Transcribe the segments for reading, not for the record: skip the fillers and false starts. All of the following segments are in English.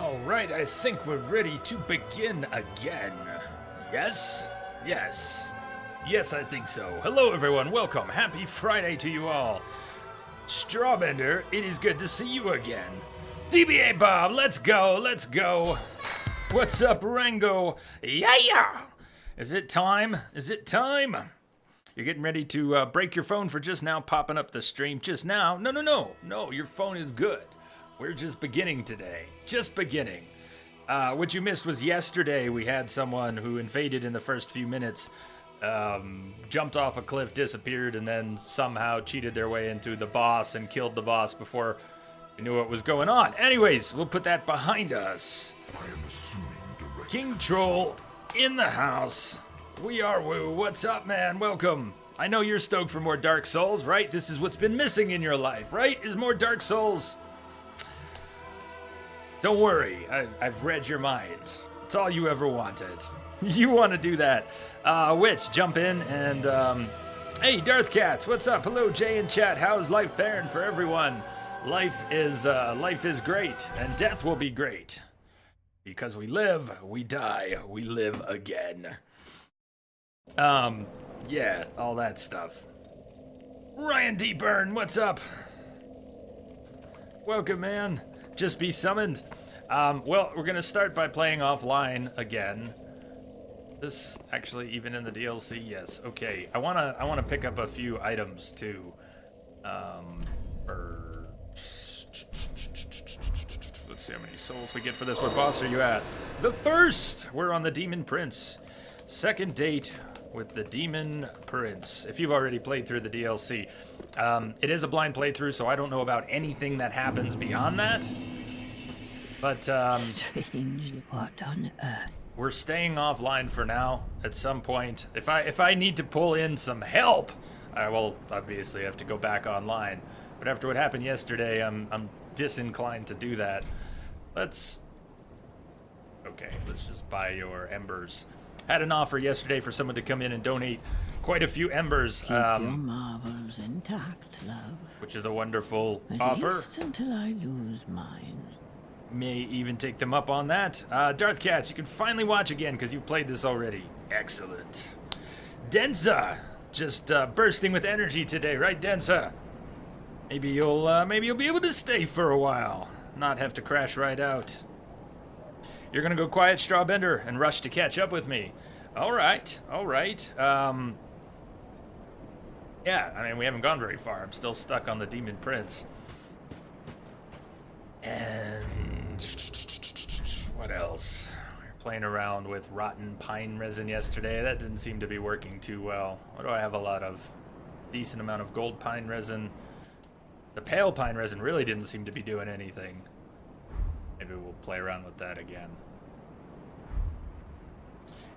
All right, I think we're ready to begin again. Yes? Yes. Yes, I think so. Hello, everyone. Welcome. Happy Friday to you all. Strawbender, it is good to see you again. DBA Bob, let's go. Let's go. What's up, Rango? Yeah. Is it time? Is it time? You're getting ready to break your phone for just now popping up the stream. Just now? No, your phone is good. We're just beginning today. Just beginning. What you missed was yesterday we had someone who invaded in the first few minutes, jumped off a cliff, disappeared, and then somehow cheated their way into the boss and killed the boss before we knew what was going on. Anyways, we'll put that behind us. I am assuming direct King Troll in the house. We are Woo. What's up, man? Welcome. I know you're stoked for more Dark Souls, right? This is what's been missing in your life, right? Is more Dark Souls. Don't worry, I've read your mind. It's all you ever wanted. You want to do that. Witch, jump in and, hey, Darth Cats, what's up? Hello, Jay in chat. How's life faring for everyone? Life is great, and death will be great. Because we live, we die, we live again. Yeah, all that stuff. Ryan D. Byrne, what's up? Welcome, man. Just be summoned. Well, we're gonna start by playing offline again. This actually even in the DLC, yes. Okay, I wanna pick up a few items too. Let's see how many souls we get for this. What boss are you at? The first. We're on the Demon Prince. Second date with the Demon Prince. If you've already played through the DLC, it is a blind playthrough, so I don't know about anything that happens beyond that. But Strange, what on earth? we're staying offline for now. At some point, if I need to pull in some help, I will obviously have to go back online. But after what happened yesterday, I'm disinclined to do that. Let's just buy your embers. Had an offer yesterday for someone to come in and donate quite a few embers, Keep your marbles intact, love. which is a wonderful At offer. least until I lose mine. May even take them up on that. Darth Cats, you can finally watch again because you've played this already. Excellent. Densa, just bursting with energy today, right, Densa? Maybe you'll be able to stay for a while, not have to crash right out. You're gonna go quiet, Strawbender, and rush to catch up with me. All right. Yeah, I mean, we haven't gone very far. I'm still stuck on the Demon Prince. And what else? We were playing around with rotten pine resin yesterday. That didn't seem to be working too well. What do I have a lot of? Decent amount of gold pine resin. The pale pine resin really didn't seem to be doing anything. Maybe we'll play around with that again.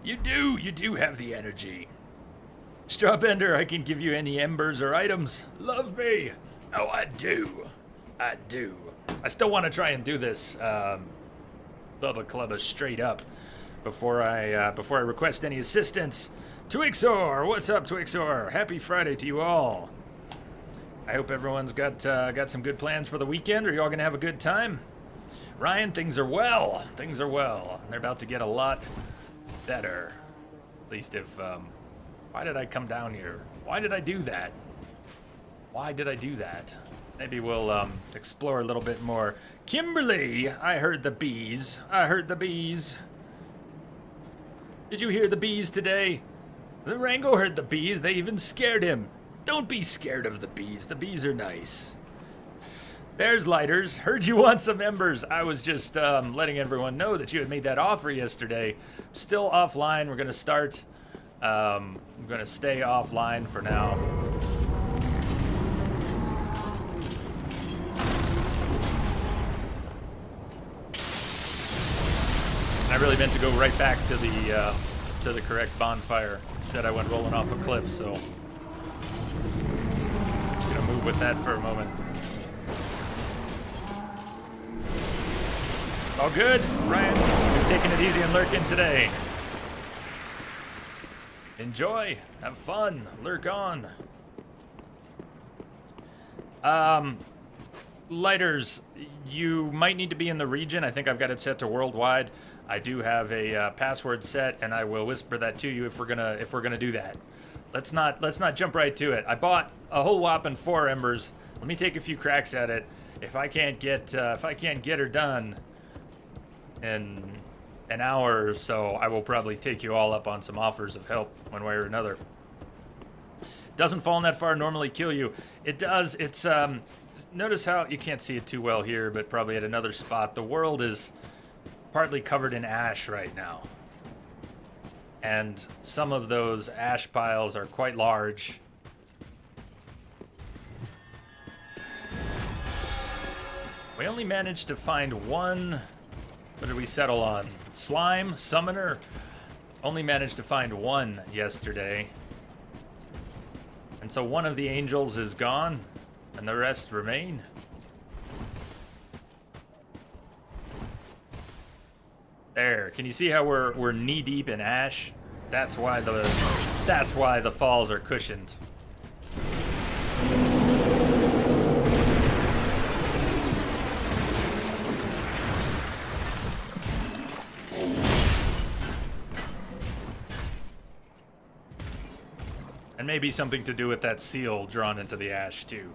You do have the energy. Strawbender, I can give you any embers or items. Love me. Oh, I do. I still want to try and do this Bubba Clubba straight up before I request any assistance. Twixor, what's up, Twixor? Happy Friday to you all. I hope everyone's got some good plans for the weekend. Are you all gonna have a good time? Ryan, things are well. They're about to get a lot better. At least if why did I come down here? Why did I do that? Maybe we'll explore a little bit more. Kimberly, I heard the bees. Did you hear the bees today? The Rango heard the bees. They even scared him. Don't be scared of the bees. The bees are nice. There's Lighters. Heard you want some embers. I was just letting everyone know that you had made that offer yesterday. Still offline. We're going to start. I'm going to stay offline for now. I really meant to go right back to the correct bonfire. Instead, I went rolling off a cliff, so I'm gonna move with that for a moment. All good, Ryan. You're taking it easy and lurking today. Enjoy, have fun, lurk on. Lighters, you might need to be in the region. I think I've got it set to worldwide. I do have a password set, and I will whisper that to you if we're gonna do that. Let's not jump right to it. I bought a whole whopping 4 embers. Let me take a few cracks at it. If I can't get her done in an hour or so, I will probably take you all up on some offers of help one way or another. Doesn't falling that far normally kill you. It does. It's notice how you can't see it too well here, but probably at another spot. The world is partly covered in ash right now. And some of those ash piles are quite large. We only managed to find one. What did we settle on? Slime? Summoner? Only managed to find one yesterday. And so one of the angels is gone, and the rest remain. There. Can you see how we're knee deep in ash? That's why the falls are cushioned. And maybe something to do with that seal drawn into the ash too.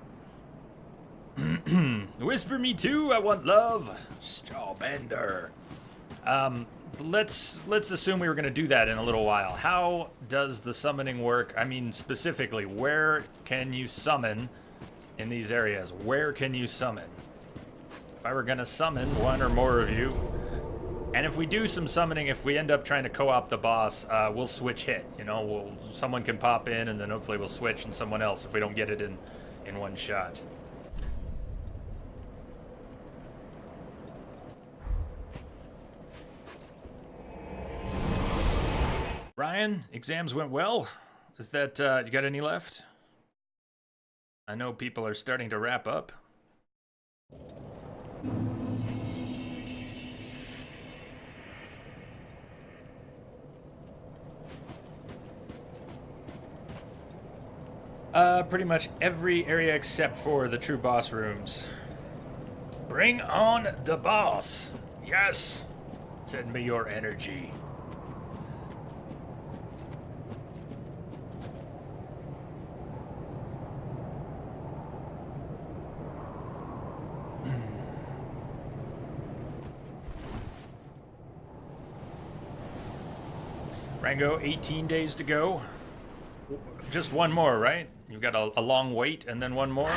Whisper me too, I want love. Strawbender. Let's assume we were going to do that in a little while. How does the summoning work? I mean, specifically, where can you summon in these areas? Where can you summon? If I were going to summon one or more of you, and if we do some summoning, if we end up trying to co-op the boss, we'll switch hit. You know, someone can pop in, and then hopefully we'll switch and someone else if we don't get it in one shot. Ryan, exams went well. Is that, you got any left? I know people are starting to wrap up. Pretty much every area except for the true boss rooms. Bring on the boss. Yes. Send me your energy. Rango, 18 days to go. Just one more, right? You've got a long wait and then one more.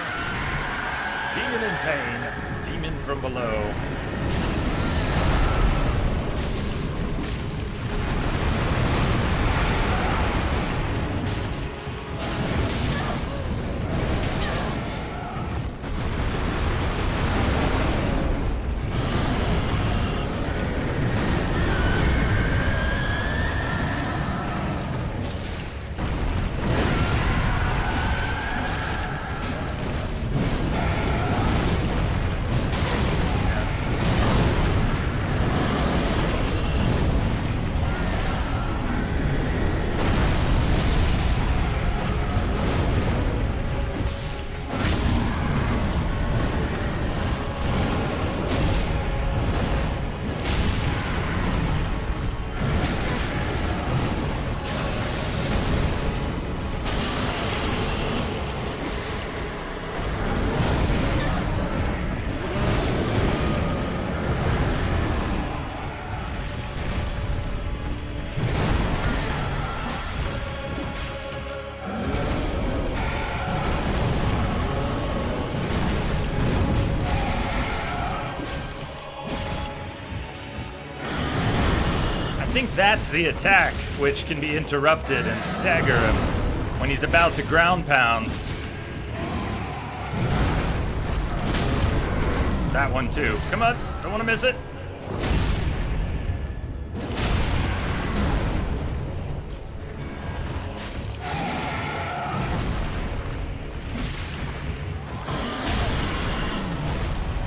Demon in pain, demon from below. I think that's the attack, which can be interrupted and stagger him when he's about to ground pound. That one too. Come on, don't want to miss it.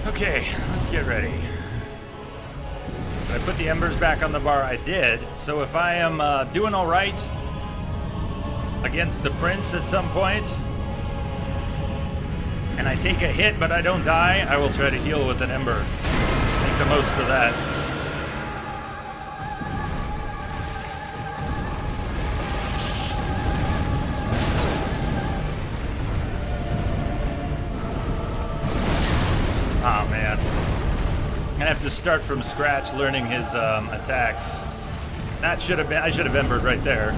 Okay, let's get ready. Did I put the embers back on the bar? I did. So if I am doing all right against the prince at some point, and I take a hit but I don't die, I will try to heal with an Ember. Make the most of that. Oh man. I have to start from scratch learning his attacks. That should have been, I should have Embered right there.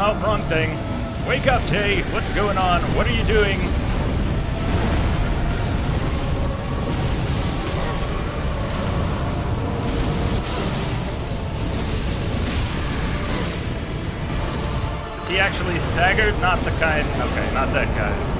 Oh, wrong thing. Wake up, Jay. What's going on? What are you doing? Is he actually staggered? Not the kind. Okay, not that kind.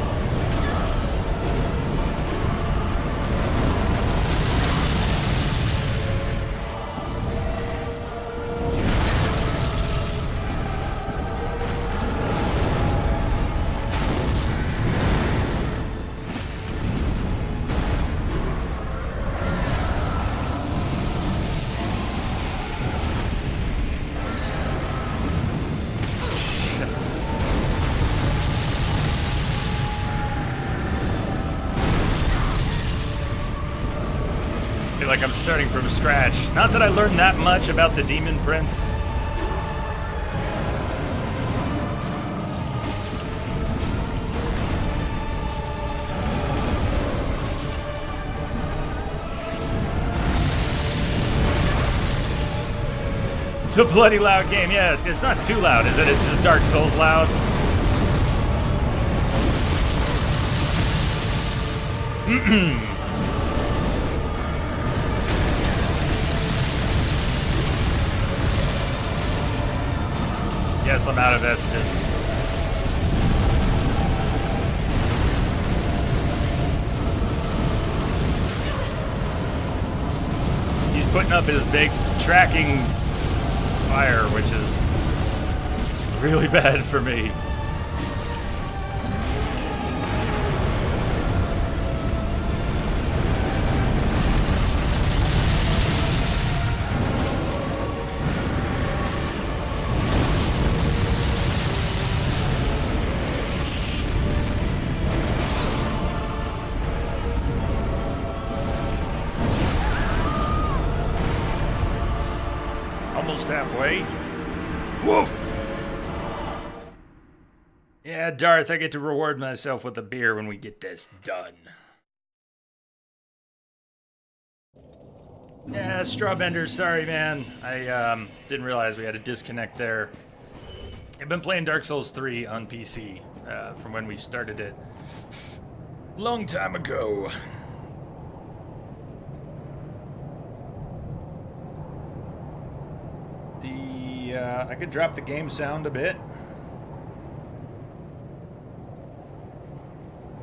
Like I'm starting from scratch. Not that I learned that much about the Demon Prince. It's a bloody loud game. Yeah, it's not too loud, is it? It's just Dark Souls loud. Yes, I'm out of Estus. He's putting up his big tracking fire, which is really bad for me. Almost halfway. Woof! Yeah, Darth, I get to reward myself with a beer when we get this done. Yeah, Strawbender, sorry, man. I didn't realize we had a disconnect there. I've been playing Dark Souls 3 on PC from when we started it. Long time ago. I could drop the game sound a bit.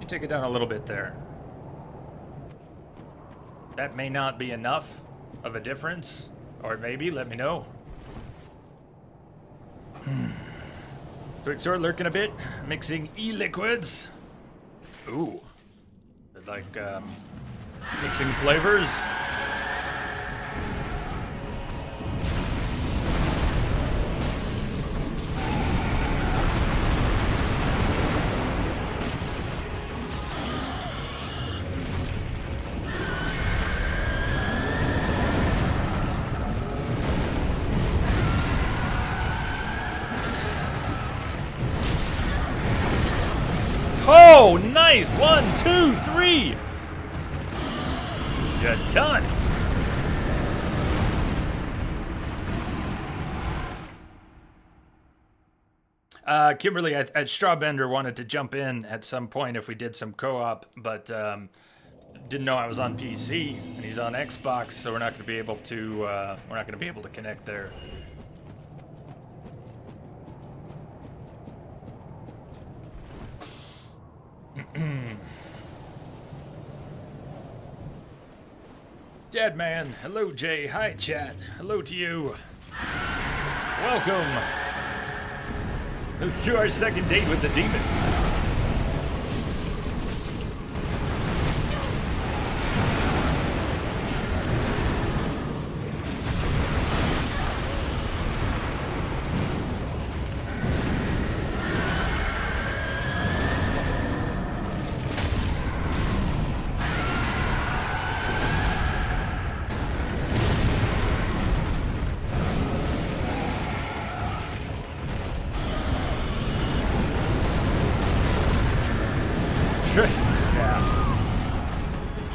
You take it down a little bit there. That may not be enough of a difference, or maybe, let me know. Twig Sword lurking a bit, mixing e-liquids. Ooh. Like, mixing flavors. Oh, nice! 1, 2, 3! You're done! Kimberly, Strawbender wanted to jump in at some point if we did some co-op, but didn't know I was on PC and he's on Xbox, so we're not going to be able to connect there. Deadman, hello Jay, hi chat, hello to you. Welcome to our second date with the demon.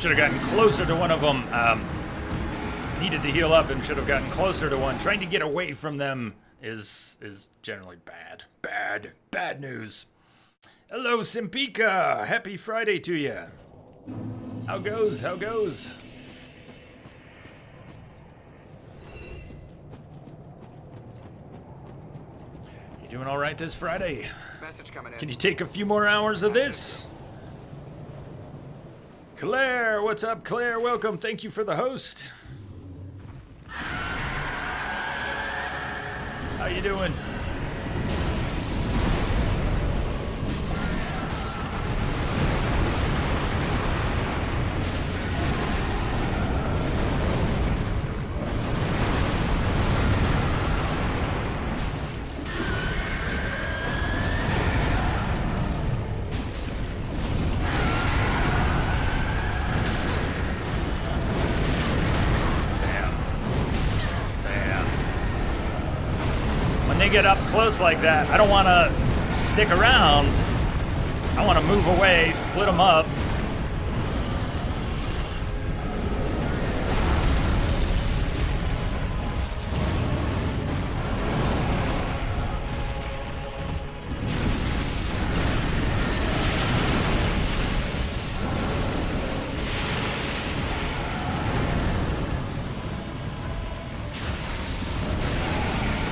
Should have gotten closer to one of them. Needed to heal up and should have gotten closer to one. Trying to get away from them is generally bad. Bad news. Hello, Simpika. Happy Friday to you. How goes? You doing all right this Friday? Message coming in. Can you take a few more hours of this? Claire, what's up, Claire? Welcome. Thank you for the host. How you doing? Get up close like that, I don't want to stick around. I want to move away, split them up.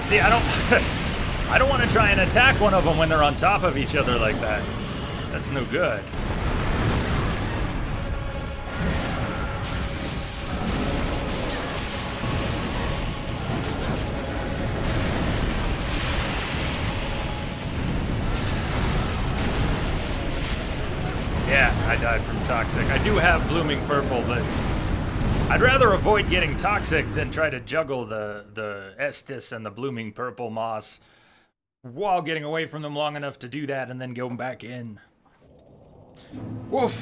See, I don't want to try and attack one of them when they're on top of each other like that. That's no good. Yeah, I died from toxic. I do have blooming purple, but I'd rather avoid getting toxic than try to juggle the Estus and the blooming purple moss while getting away from them long enough to do that and then go back in. Woof.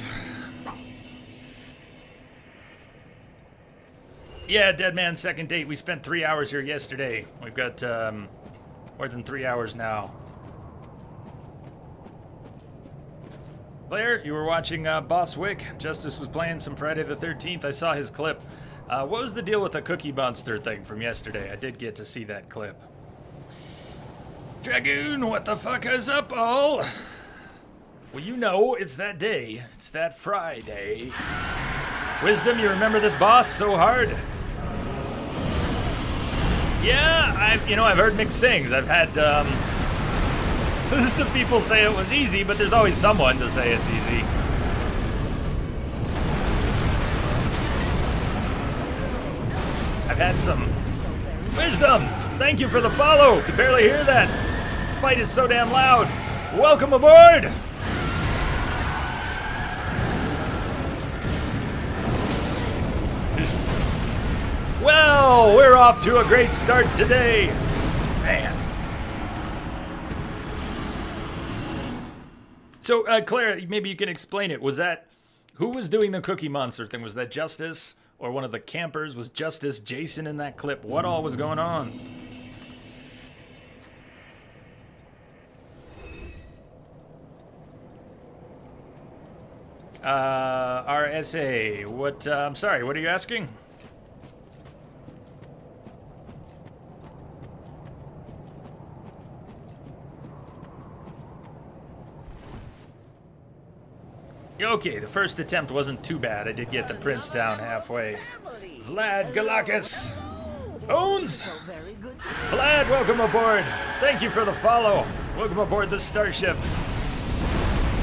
Yeah, Dead Man's second date. We spent 3 hours here yesterday. We've got more than 3 hours now. Claire, you were watching Bosswick. Justice was playing some Friday the 13th. I saw his clip. What was the deal with the Cookie Monster thing from yesterday? I did get to see that clip. Dragoon, what the fuck is up, all? Well, you know, it's that day. It's that Friday. Wisdom, you remember this boss so hard? Yeah, I've heard mixed things. I've had, some people say it was easy, but there's always someone to say it's easy. I've had some Wisdom. Thank you for the follow. Could barely hear that. Fight is so damn loud. Welcome aboard. Well, we're off to a great start today. Man. So, Claire, maybe you can explain it. Who was doing the Cookie Monster thing? Was that Justice or one of the campers? Was Justice Jason in that clip? What all was going on? RSA, I'm sorry, what are you asking? Okay, the first attempt wasn't too bad. I did get the prince down halfway. Vlad Galakis owns. Vlad, welcome aboard. Thank you for the follow. Welcome aboard the Starship.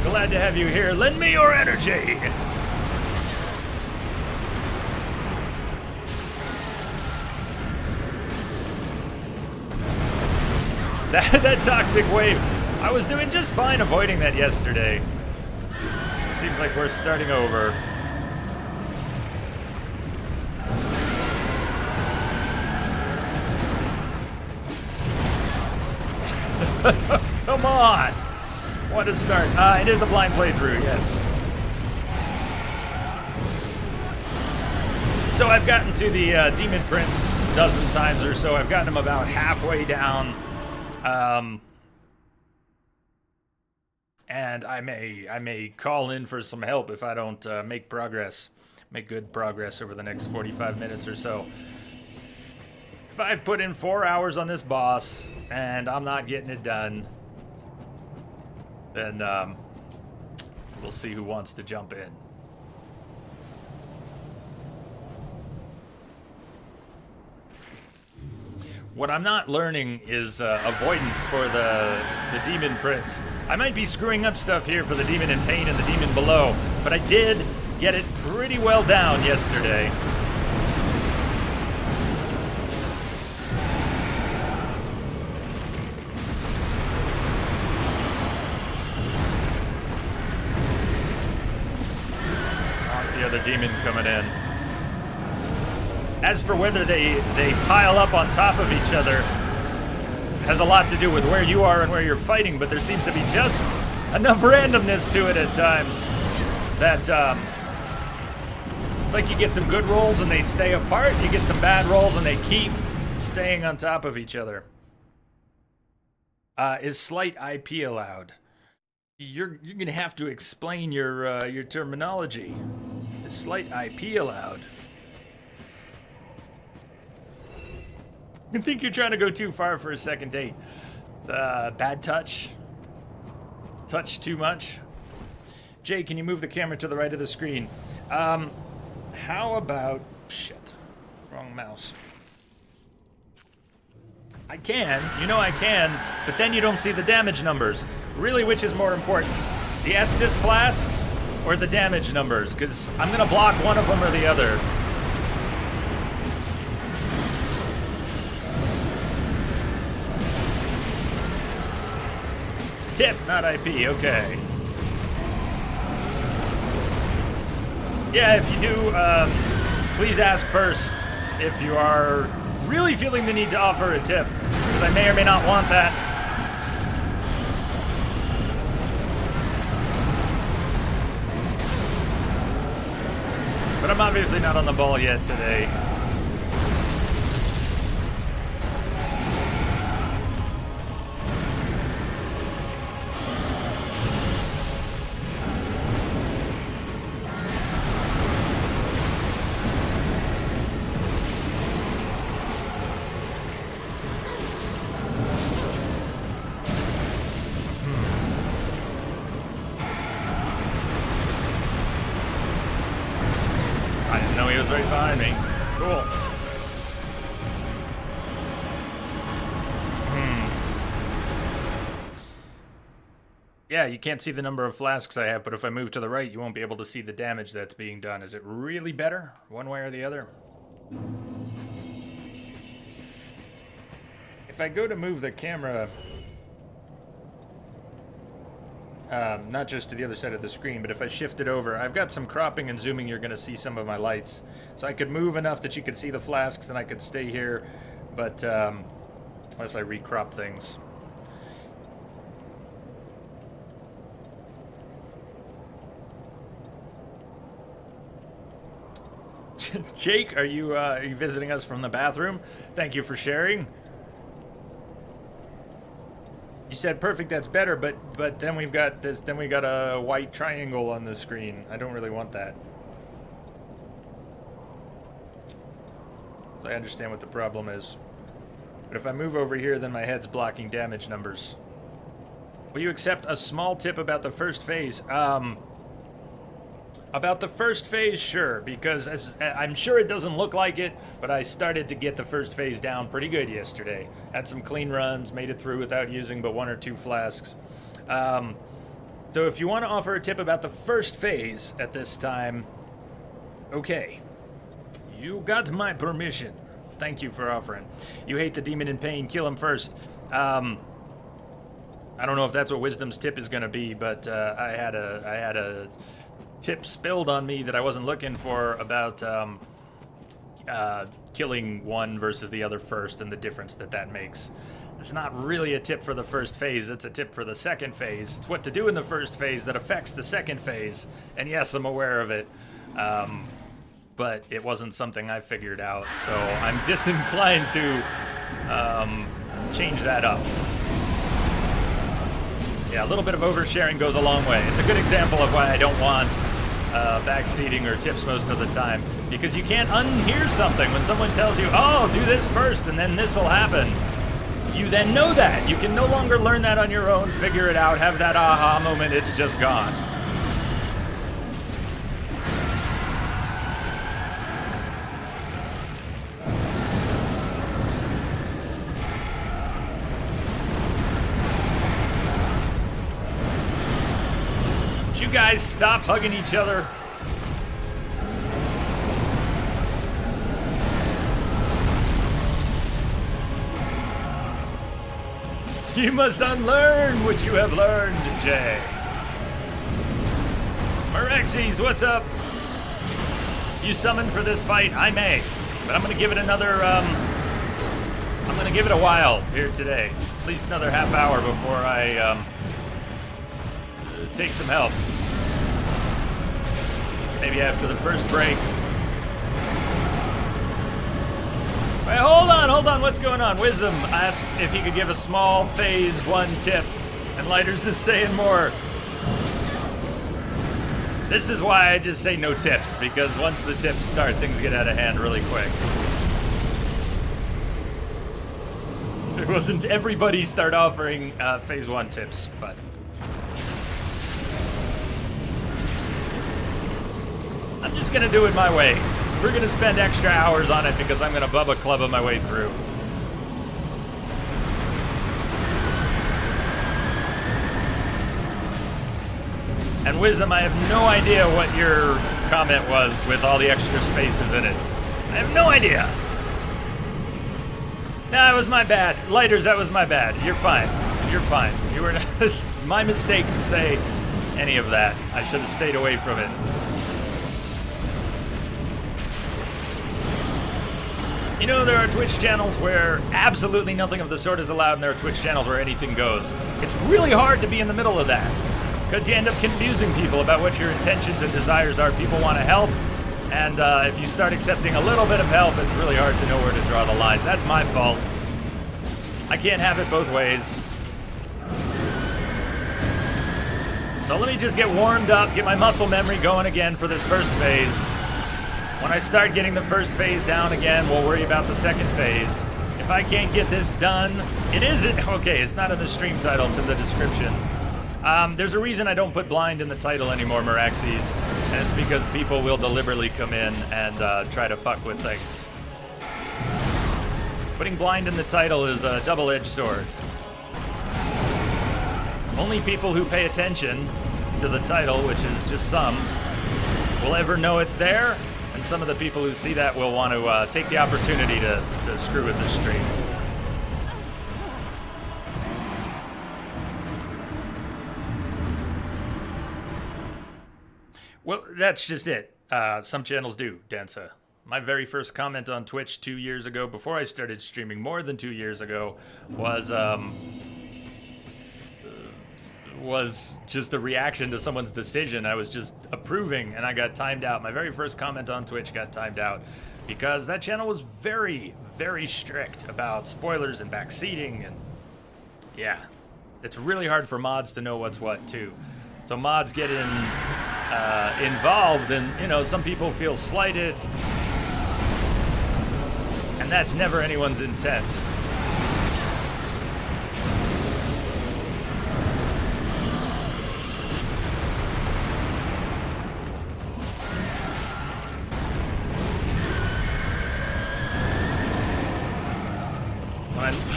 Glad to have you here. Lend me your energy. That toxic wave. I was doing just fine avoiding that yesterday. Seems like we're starting over. Come on! What a start. It is a blind playthrough, yes. So I've gotten to the Demon Prince a dozen times or so. I've gotten him about halfway down. And I may call in for some help if I don't make progress. make good progress over the next 45 minutes or so. If I've put in 4 hours on this boss and I'm not getting it done, then we'll see who wants to jump in. What I'm not learning is avoidance for the Demon Prince. I might be screwing up stuff here for the Demon in Pain and the Demon Below, but I did get it pretty well down yesterday. The other demon coming in. As for whether they pile up on top of each other, has a lot to do with where you are and where you're fighting, but there seems to be just enough randomness to it at times that it's like you get some good rolls and they stay apart, you get some bad rolls and they keep staying on top of each other. Is slight IP allowed? You're gonna have to explain your terminology. Is slight IP allowed? I think you're trying to go too far for a second date. Bad touch? Touch too much? Jay, can you move the camera to the right of the screen? How about... Shit. Wrong mouse. I can. You know I can. But then you don't see the damage numbers. Really, which is more important? The Estus flasks or the damage numbers? Because I'm going to block one of them or the other. Tip, not IP, okay. Yeah, if you do, please ask first if you are really feeling the need to offer a tip, because I may or may not want that. But I'm obviously not on the ball yet today. Right behind me. Cool. Yeah, you can't see the number of flasks I have, but if I move to the right, you won't be able to see the damage that's being done. Is it really better, one way or the other? If I go to move the camera... not just to the other side of the screen, but if I shift it over, I've got some cropping and zooming, you're going to see some of my lights. So I could move enough that you could see the flasks and I could stay here, but unless I recrop things. Jake, are you visiting us from the bathroom? Thank you for sharing. You said perfect, that's better, but then we've got this, then we got a white triangle on the screen. I don't really want that. So I understand what the problem is. But if I move over here, then my head's blocking damage numbers. Will you accept a small tip about the first phase? About the first phase, sure, because I'm sure it doesn't look like it, but I started to get the first phase down pretty good yesterday. Had some clean runs, made it through without using but 1 or 2 flasks. So if you want to offer a tip about the first phase at this time, okay. You got my permission. Thank you for offering. You hate the demon in pain, kill him first. I don't know if that's what Wisdom's tip is going to be, but I had a tip spilled on me that I wasn't looking for about killing one versus the other first and the difference that makes. It's not really a tip for the first phase, it's a tip for the second phase. It's what to do in the first phase that affects the second phase. And yes, I'm aware of it. But it wasn't something I figured out, so I'm disinclined to change that up. Yeah, a little bit of oversharing goes a long way. It's a good example of why I don't want backseating or tips most of the time, because you can't unhear something when someone tells you, oh, do this first and then this will happen. You then know that. You can no longer learn that on your own, figure it out, have that aha moment, it's just gone. Would you guys stop hugging each other? You must unlearn what you have learned, Jay. Myrexes, what's up? You summoned for this fight? I may, but I'm gonna give it another, I'm gonna give it a while here today. At least another half hour before I, take some help. Maybe after the first break. Wait, hold on, what's going on? Wisdom asked if he could give a small phase 1 tip, and Lighters is saying more. This is why I just say no tips, because once the tips start, things get out of hand really quick. It wasn't everybody start offering phase 1 tips, but... I'm just gonna do it my way. We're gonna spend extra hours on it because I'm gonna Bubba Clubba my way through. And Wisdom, I have no idea what your comment was with all the extra spaces in it. I have no idea. Nah, it was my bad. Lighters, that was my bad. You're fine. You're fine. You were it's my mistake to say any of that. I should have stayed away from it. You know, there are Twitch channels where absolutely nothing of the sort is allowed, and there are Twitch channels where anything goes. It's really hard to be in the middle of that, because you end up confusing people about what your intentions and desires are. People want to help, and if you start accepting a little bit of help, it's really hard to know where to draw the lines. That's my fault. I can't have it both ways. So let me just get warmed up, get my muscle memory going again for this first phase. When I start getting the first phase down again, we'll worry about the second phase. If I can't get this done, it isn't... Okay, it's not in the stream title, it's in the description. There's a reason I don't put blind in the title anymore, Miraxes, and it's because people will deliberately come in and try to fuck with things. Putting blind in the title is a double-edged sword. Only people who pay attention to the title, which is just some, will ever know it's there. And some of the people who see that will want to take the opportunity to screw with the stream. Well, that's just it. Some channels do, Danza. My very first comment on Twitch 2 years ago, before I started streaming more than 2 years ago, was just a reaction to someone's decision. I was just approving, and I got timed out. My very first comment on Twitch got timed out because that channel was very, very strict about spoilers and backseating, and yeah, it's really hard for mods to know what's what too. So mods get involved, and you know, some people feel slighted, and that's never anyone's intent.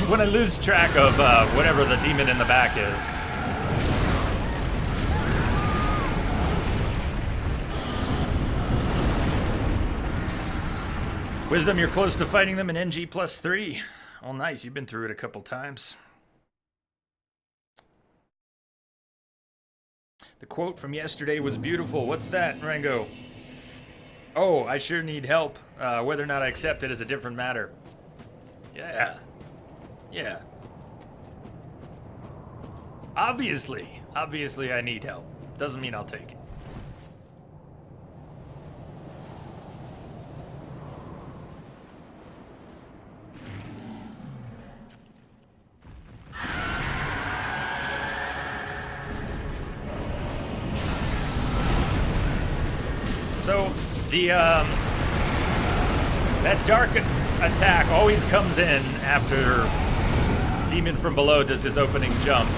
When I lose track of whatever the demon in the back is. Wisdom, you're close to fighting them in NG +3. Oh, nice. You've been through it a couple times. The quote from yesterday was beautiful. What's that, Rango? Oh, I sure need help. Whether or not I accept it is a different matter. Yeah. Yeah. Obviously I need help. Doesn't mean I'll take it. The, that dark attack always comes in after Demon from Below does his opening jump.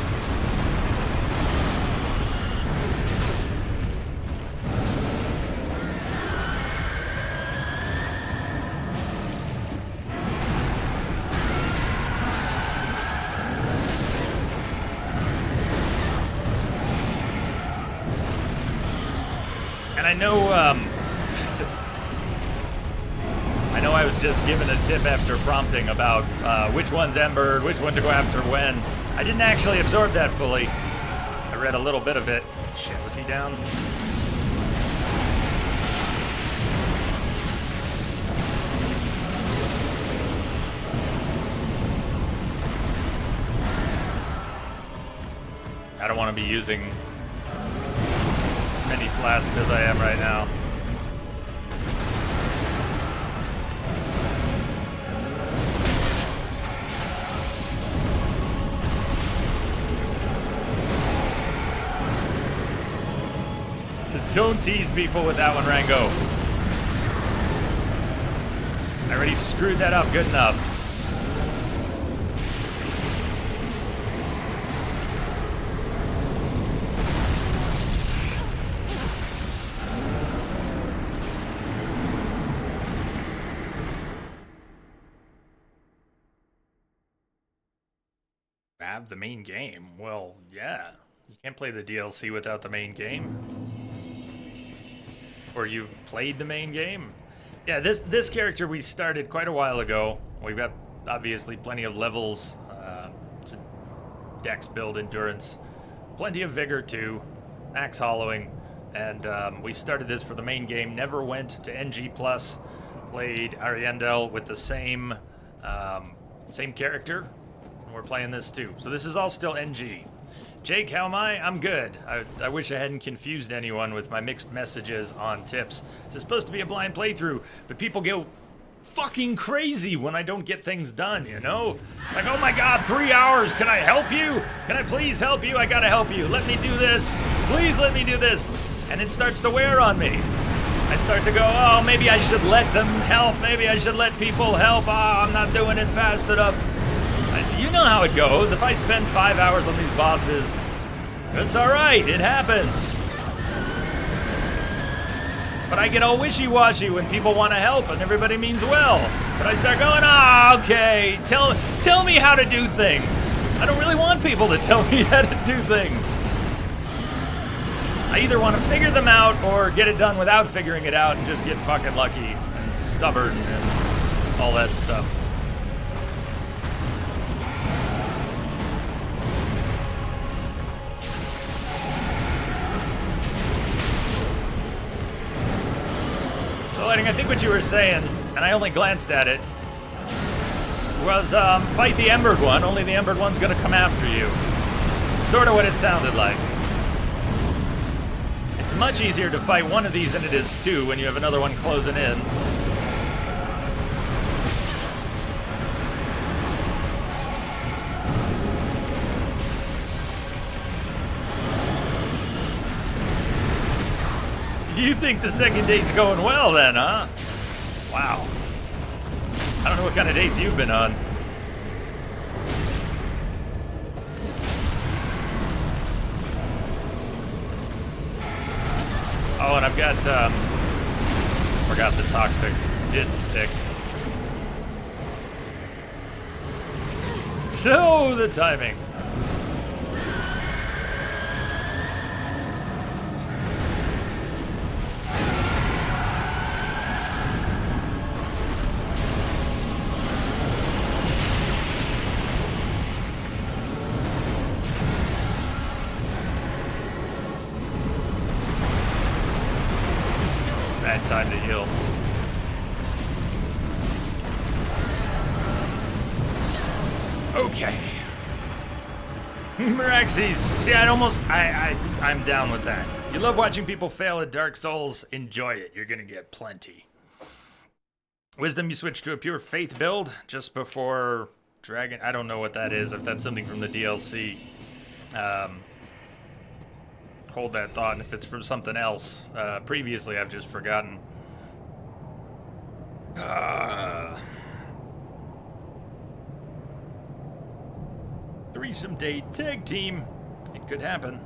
And I know I was just given a tip after prompting about which one's Embered, which one to go after when. I didn't actually absorb that fully. I read a little bit of it. Shit, was he down? I don't want to be using as many flasks as I am right now. Don't tease people with that one, Rango. I already screwed that up good enough. Grab the main game? Well, yeah. You can't play the DLC without the main game. Or you've played the main game? Yeah, this character we started quite a while ago. We've got obviously plenty of levels. It's a dex build endurance. Plenty of vigor too. Axe hollowing. And we started this for the main game. Never went to NG+. Played Ariandel with the same character. And we're playing this too. So this is all still NG. Jake, how am I? I'm good. I wish I hadn't confused anyone with my mixed messages on tips. It's supposed to be a blind playthrough, but people go fucking crazy when I don't get things done, you know? Like, oh my god, 3 hours, can I help you? Can I please help you? I gotta help you. Let me do this. Please let me do this. And it starts to wear on me. I start to go, oh, maybe I should let them help. Maybe I should let people help. Oh, I'm not doing it fast enough. You know how it goes. If I spend 5 hours on these bosses, it's alright, it happens. But I get all wishy-washy when people want to help and everybody means well. But I start going, okay, tell me how to do things. I don't really want people to tell me how to do things. I either want to figure them out or get it done without figuring it out and just get fucking lucky and stubborn and all that stuff. So, Lighting, I think what you were saying, and I only glanced at it, was fight the Embered one, only the Embered one's gonna come after you. Sort of what it sounded like. It's much easier to fight one of these than it is two when you have another one closing in. You think the second date's going well then, huh? Wow. I don't know what kind of dates you've been on. Oh, and I've got, forgot the toxic did stick. So, the timing. Bad time to heal. Okay. Meraxes. See, I'm down with that. You love watching people fail at Dark Souls, enjoy it. You're gonna get plenty. Wisdom, you switched to a pure faith build just before Dragon. I don't know what that is, if that's something from the DLC. Hold that thought, and if it's from something else, previously I've just forgotten. Threesome date tag team. It could happen.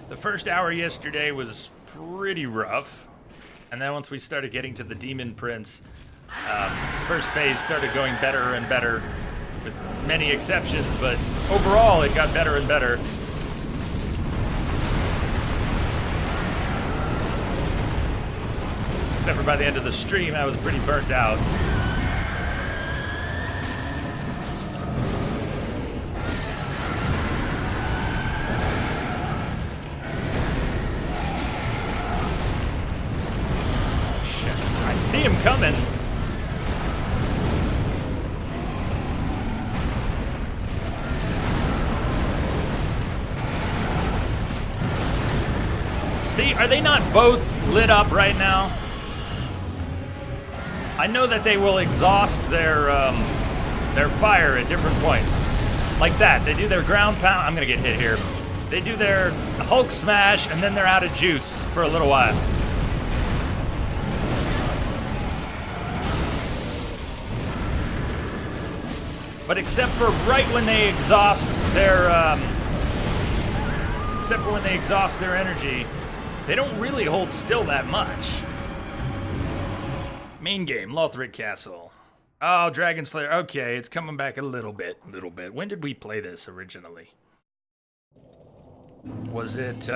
The first hour yesterday was pretty rough. And then once we started getting to the Demon Prince, his first phase started going better and better, with many exceptions, but overall it got better and better. Except for by the end of the stream, I was pretty burnt out. Shit, I see him coming. See, are they not both lit up right now? I know that they will exhaust their fire at different points. Like that, they do their ground pound. I'm gonna get hit here. They do their Hulk smash, and then they're out of juice for a little while. But except for right when they exhaust their, energy, they don't really hold still that much. Main game, Lothric Castle. Oh, Dragon Slayer. Okay, it's coming back a little bit. When did we play this originally? Was it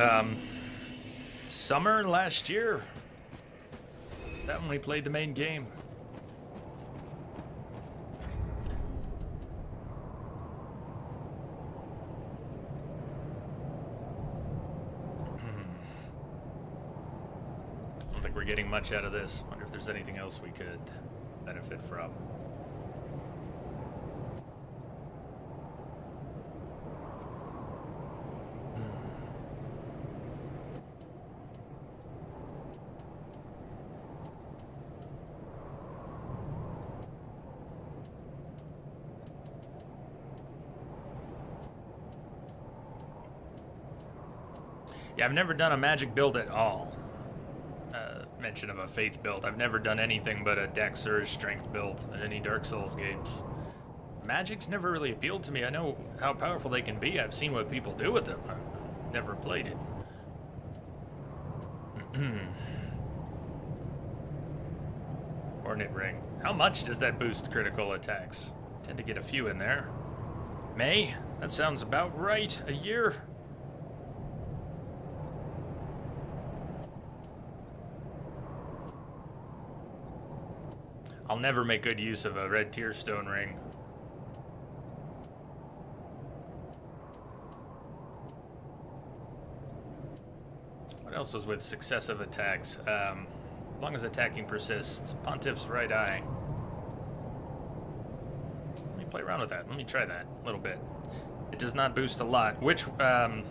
summer last year? That when we played the main game. We're getting much out of this. Wonder if there's anything else we could benefit from. Yeah, I've never done a magic build at all. Mention of a faith build. I've never done anything but a dex or a strength build in any Dark Souls games. Magic's never really appealed to me. I know how powerful they can be. I've seen what people do with them. I've never played it. Hornet Ring. How much does that boost critical attacks? Tend to get a few in there. May? That sounds about right. A year? I'll never make good use of a red tear stone ring. What else was with successive attacks? As long as attacking persists. Pontiff's right eye. Let me play around with that. Let me try that a little bit. It does not boost a lot. Which one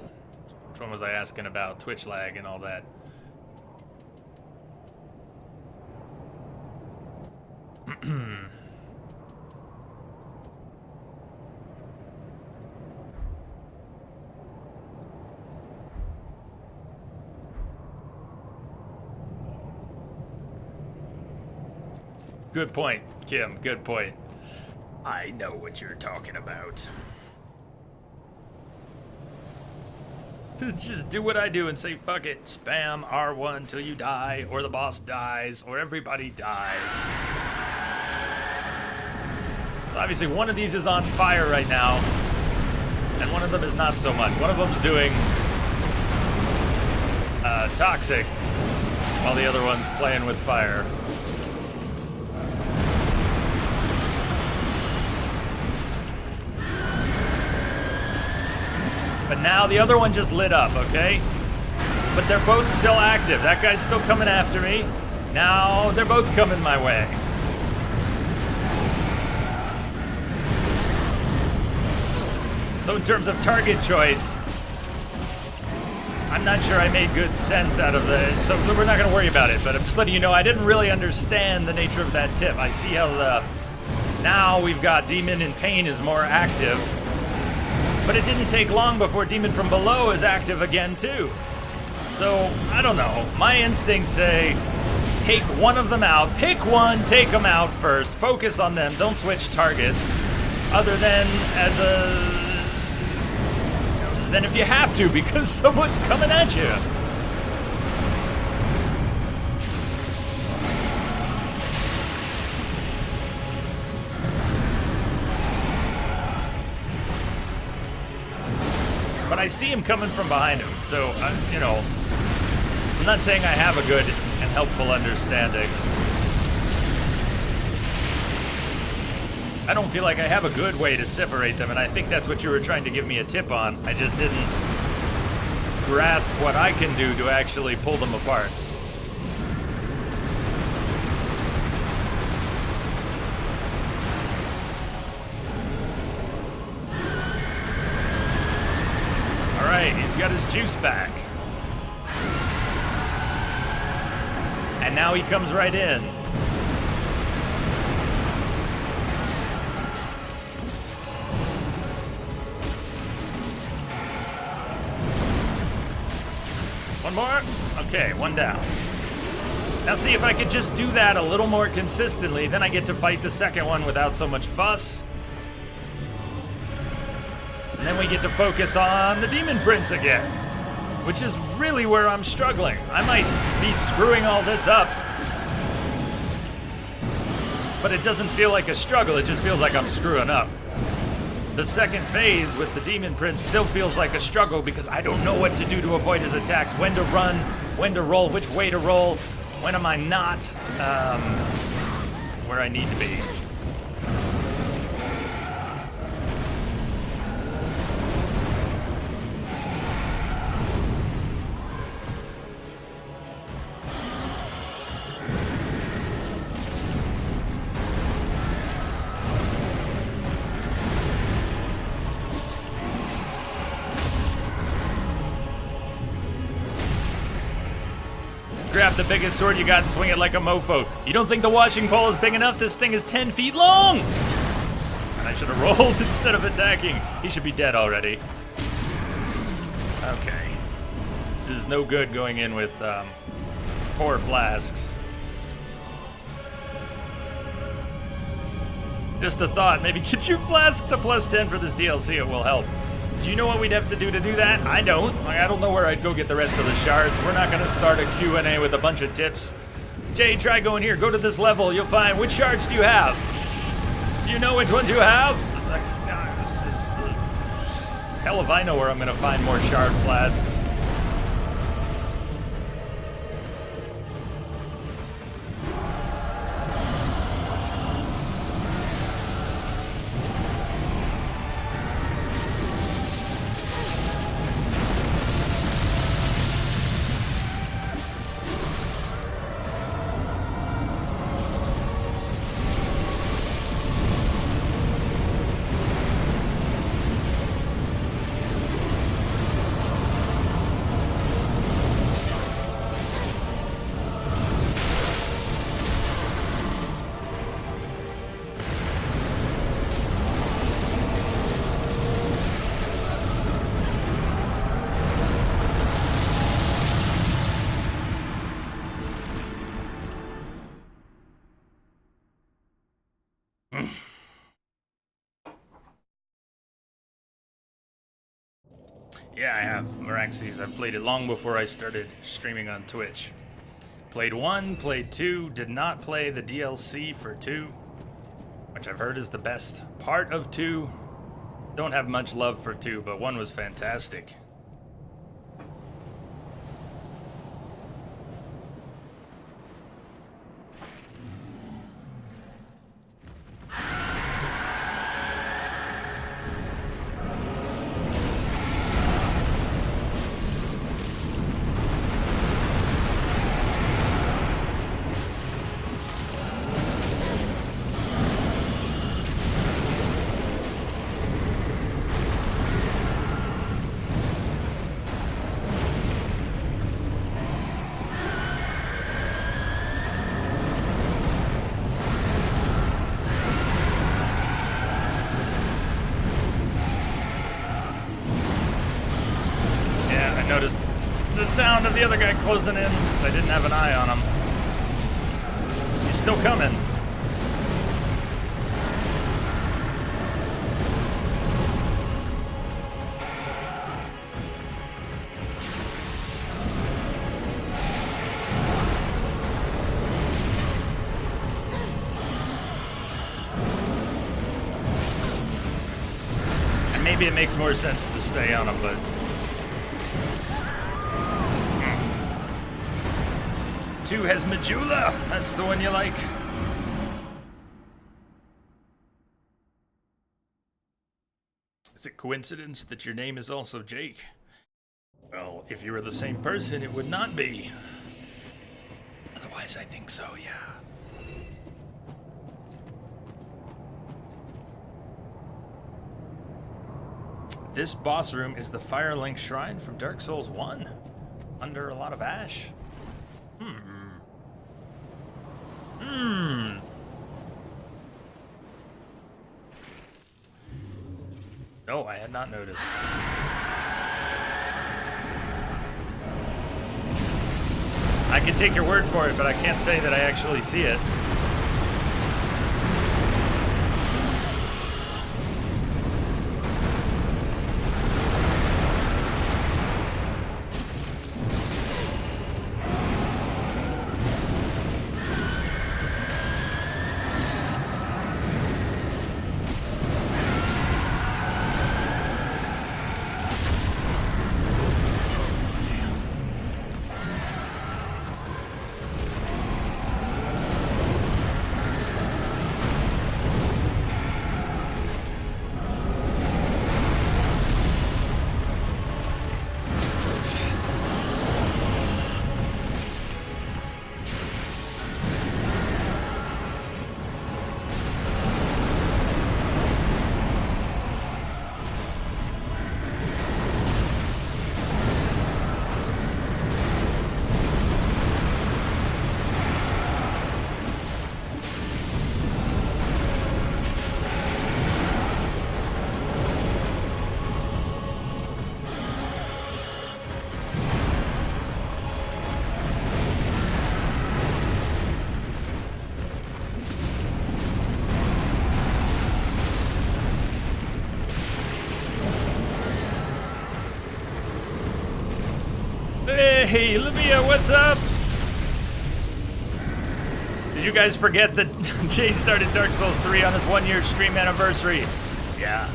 was I asking about? Twitch lag and all that. Good point, Kim. Good point. I know what you're talking about. Just do what I do and say, fuck it. Spam R1 till you die, or the boss dies, or everybody dies. Well, obviously, one of these is on fire right now, and one of them is not so much. One of them's doing toxic, while the other one's playing with fire. But now the other one just lit up, okay? But they're both still active. That guy's still coming after me. Now they're both coming my way. So in terms of target choice, I'm not sure I made good sense out of the... So we're not going to worry about it, but I'm just letting you know I didn't really understand the nature of that tip. I see how the... Now we've got Demon in Pain is more active. But it didn't take long before Demon from Below is active again too. So, I don't know. My instincts say take one of them out. Pick one, take them out first. Focus on them. Don't switch targets. Other than as a... Then if you have to, because someone's coming at you. But I see him coming from behind him, so, you know, I'm not saying I have a good and helpful understanding. I don't feel like I have a good way to separate them, and I think that's what you were trying to give me a tip on. I just didn't grasp what I can do to actually pull them apart. Alright, he's got his juice back. And now he comes right in. One more? Okay, one down. Now see, if I could just do that a little more consistently, then I get to fight the second one without so much fuss. And then we get to focus on the Demon Prince again, which is really where I'm struggling. I might be screwing all this up, but it doesn't feel like a struggle, it just feels like I'm screwing up. The second phase with the Demon Prince still feels like a struggle because I don't know what to do to avoid his attacks, when to run, when to roll, which way to roll, when am I not where I need to be. Grab the biggest sword you got and swing it like a mofo. You don't think the washing pole is big enough? This thing is 10 feet long! And I should have rolled instead of attacking. He should be dead already. Okay. This is no good going in with poor flasks. Just a thought, maybe get you flask the +10 for this DLC, it will help. Do you know what we'd have to do that? I don't. I don't know where I'd go get the rest of the shards. We're not going to start a Q&A with a bunch of tips. Jay, try going here. Go to this level. You'll find which shards do you have? Do you know which ones you have? It's like, nah, this is hell if I know where I'm going to find more shard flasks. Yeah, I have Meraxes. I played it long before I started streaming on Twitch. Played 1, played 2, did not play the DLC for 2, which I've heard is the best part of 2. Don't have much love for 2, but 1 was fantastic. sound of the other guy closing in. I didn't have an eye on him. He's still coming. And maybe it makes more sense to stay on him, but... Two has Majula. That's the one you like. Is it coincidence that your name is also Jake? Well, if you were the same person, it would not be. Otherwise, I think so, yeah. This boss room is the Firelink Shrine from Dark Souls 1. Under a lot of ash. No, I had not noticed. I can take your word for it, but I can't say that I actually see it. Hey, Livia, what's up? Did you guys forget that Jay started Dark Souls 3 on his 1-year stream anniversary? Yeah.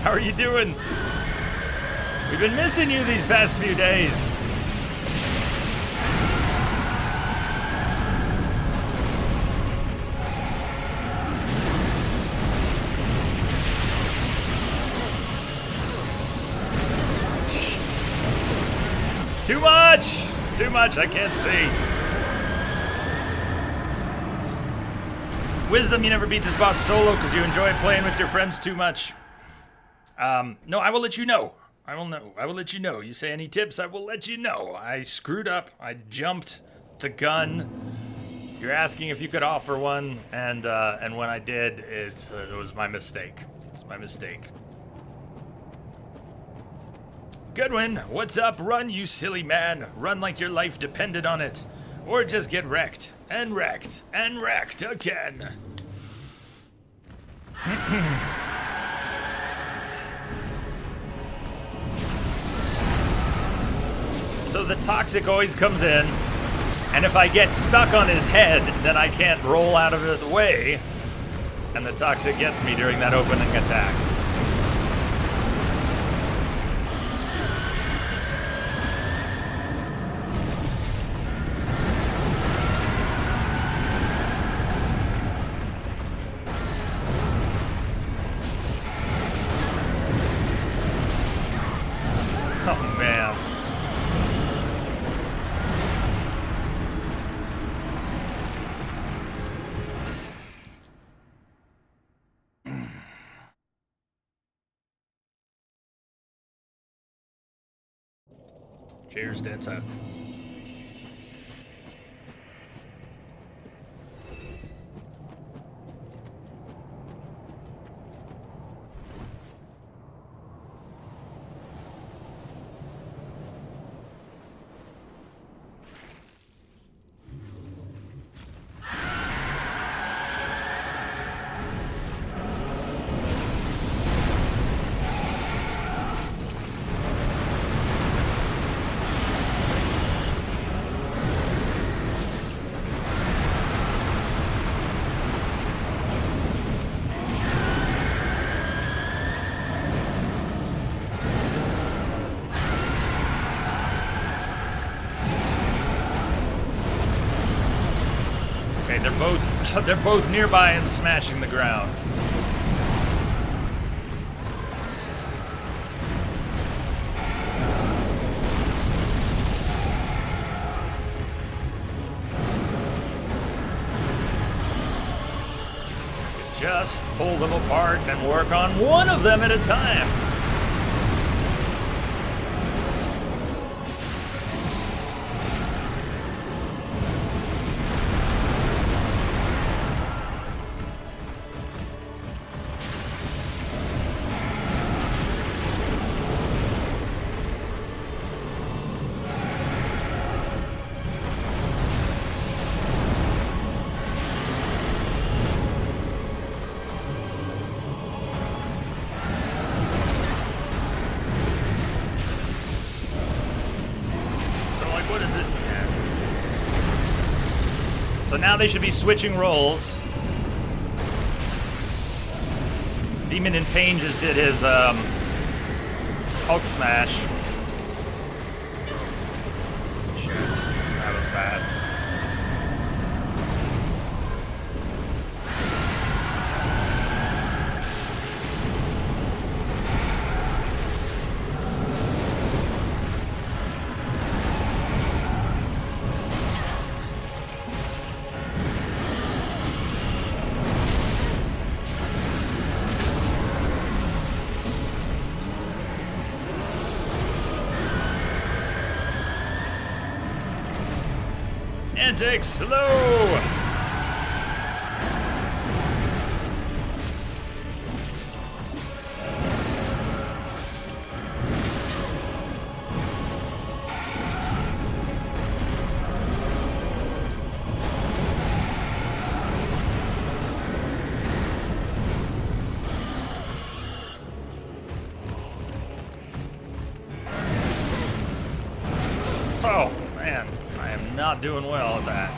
How are you doing? We've been missing you these past few days. Too much! It's too much, I can't see. Wisdom, you never beat this boss solo because you enjoy playing with your friends too much. No, I will let you know. I will let you know. You say any tips, I will let you know. I screwed up. I jumped the gun. You're asking if you could offer one, and when I did, it was my mistake. It's my mistake. Goodwin, what's up? Run, you silly man. Run like your life depended on it. Or just get wrecked. And wrecked. And wrecked again. So the toxic always comes in, and if I get stuck on his head, then I can't roll out of the way, and the toxic gets me during that opening attack. Oh, man. Cheers, Dancer. Okay, they're both nearby and smashing the ground. Just pull them apart and work on one of them at a time. What is it? Yeah. So now they should be switching roles. Demon in Pain just did his Hulk smash. Shoot, that was bad. Antics, hello! Oh, man, I am not doing well at that.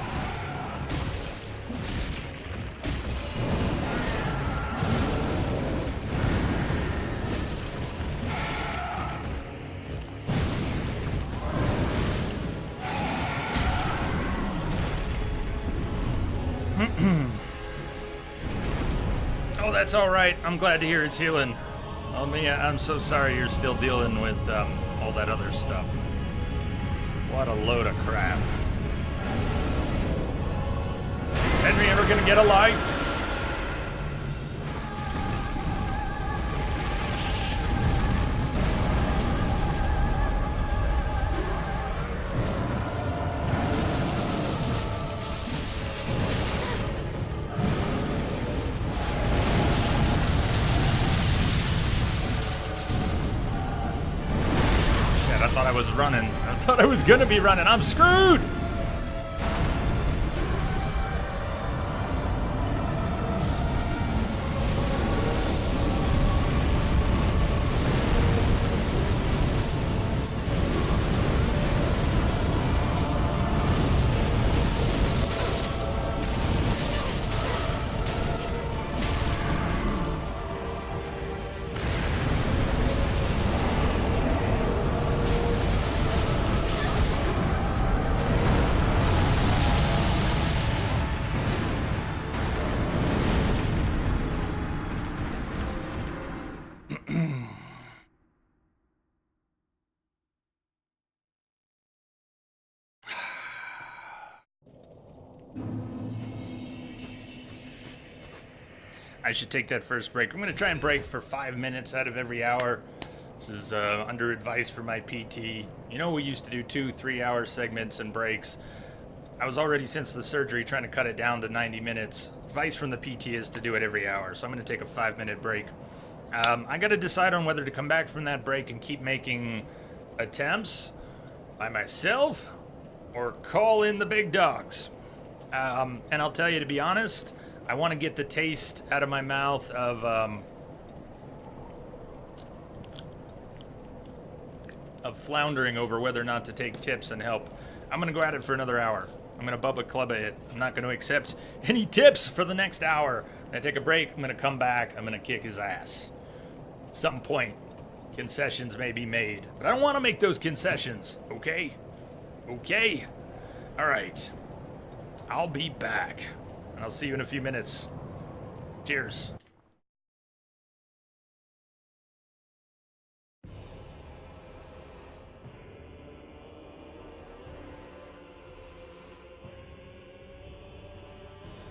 Oh, that's all right. I'm glad to hear it's healing. Oh, Mia, I'm so sorry you're still dealing with all that other stuff. What a load of crap. Is Henry ever gonna get a life? I thought I was running. I thought I was gonna be running. I'm screwed! I should take that first break. I'm going to try and break for 5 minutes out of every hour. This is under advice from my PT. You know, we used to do 2-3 hour segments and breaks. I was already, since the surgery, trying to cut it down to 90 minutes. Advice from the PT is to do it every hour, so I'm going to take a 5-minute break. I got to decide on whether to come back from that break and keep making attempts by myself or call in the big dogs. And I'll tell you, to be honest, I want to get the taste out of my mouth of floundering over whether or not to take tips and help. I'm going to go at it for another hour. I'm going to Bubba Club it. I'm not going to accept any tips for the next hour. I take a break. I'm going to come back. I'm going to kick his ass. At some point, concessions may be made. But I don't want to make those concessions, okay? Okay? All right. I'll be back. and I'll see you in a few minutes. Cheers.